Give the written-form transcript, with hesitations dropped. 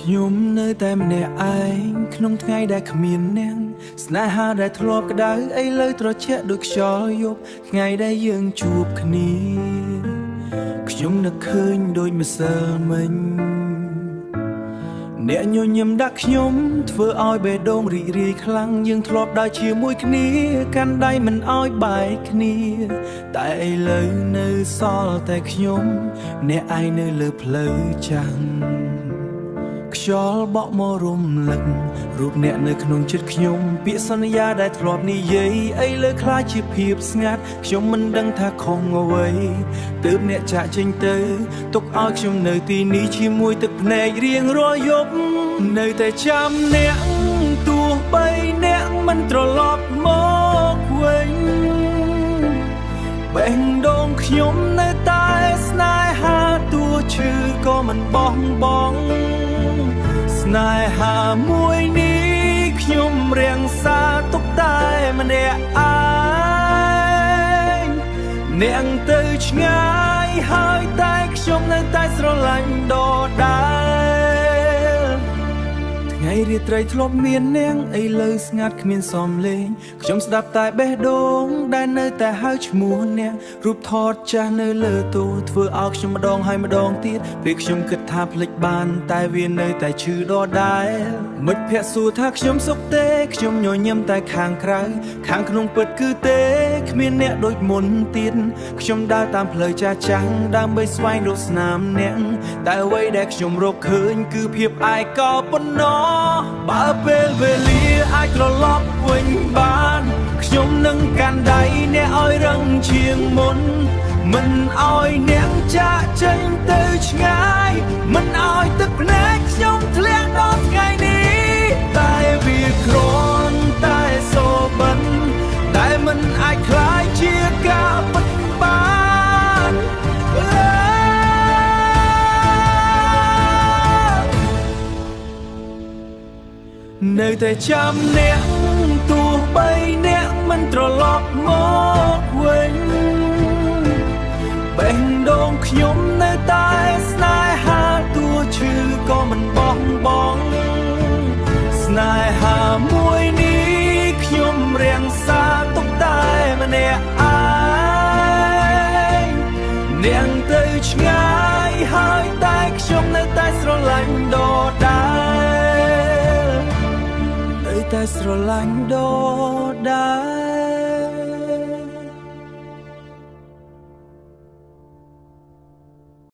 ខ្ញុំនៅតែម្នាក់ឯងក្នុងថ្ងៃដែលគ្មានអ្នកស្នេហាដែលធ្លាប់ក្តៅឥឡូវត្រជាក់ដូចខ្យល់យប់ថ្ងៃដែលយើងជួបគ្នាខ្ញុំនឹកឃើញដូចម្សិលមិញអ្នកញញឹមដាក់ខ្ញុំធ្វើឲ្យបេះដូងរីករាយខ្លាំងយើងធ្លាប់ដើរជាមួយគ្នាកាន់ដៃមិនឲ្យបែកគ្នាតែឥឡូវនៅសល់តែខ្ញុំអ្នកឯងនៅលើផ្លូវចាំងខ្យល់បក់មករំលឹករូបអ្នកនៅក្នុងចិត្តខ្ញុំពាក្យសន្យាដែលធ្លាប់និយាយឥឡូវខ្លាចជាភាពស្ងាត់ខ្ញុំមិនដឹងថាខុសអ្វីទើបអ្នកចាក់ចេញទៅទុកឲ្យខ្ញុំនៅទីនេះជាមួយទឹកភ្នែករៀងរាល់យប់នៅតែចាំអ្នកទោះបីអ្នកមិនត្រឡប់មកវិញបេះដូងខ្ញុំនៅតែស្នេហាទោះឈឺក៏មិនបោះបង់ស្នេហាមួយនេះខ្ញុំរាំងសាទុកតែម្នាក់ឯងអ្នកទៅឆ្ងាយហើយតែខ្ញុំនៅតែស្រឡាញ់ដដែលថ្ងៃរាត្រីធ្លាប់មាននាងឥឡូវស្ងាត់គ្មានសំឡេងខ្ញុំស្ដាប់តែបេះដូងដែលនៅតែហៅឈ្មោះអ្នករូបថតចាស់នៅលើទូធ្វើឲ្យខ្ញុំម្ដងហើយម្ដងទៀតពេលខ្ញុំគិតថាភ្លេចបានតែវានៅតែឈឺដដែលមិត្តភក្តិសួរថាខ្ញុំសុខទេខ្ញុំញញឹមតែខាងក្រៅខាងក្នុងពិតគឺទេគ្មានអ្នកដូចមុនទៀតខ្ញុំដើរតាមផ្លូវចាស់ចាំងដើម្បីស្វែងរកស្នាមអ្នកតែអ្វីដែលខ្ញុំរកឃើញគឺភាពឯកោប៉ុណ្ណោះបើពេលវេលាអាចត្រឡប់វិញបានខ្ញុំនឹងកាន់ដៃអ្នកឲ្យរឹងជាងមុនមិនឲ្យអ្នកចាកចេញទៅឆ្ងាយមិនឲ្យទឹកភ្នែកខ្ញុំធ្លាក់ដល់ថ្ងៃនេះតែវាគ្រាន់តែសូបិនតែមិនអាចคล้ายជាការពិតបាននៅតែចាំអ្នកទោះបីអ្នកមិនត្រឡប់មកវិញបេះដូងខ្ញុំនៅតែស្នេហាទោះឈឺក៏មិនបោះបង់ស្នេហាមួយនេះខ្ញុំរាំងសាទុកតែម្នាក់ឯងអ្នកទៅឆ្ងាយហើយតែខ្ញុំនៅតែស្រឡាញ់ដដែលតែស្រឡាញ់ដដែល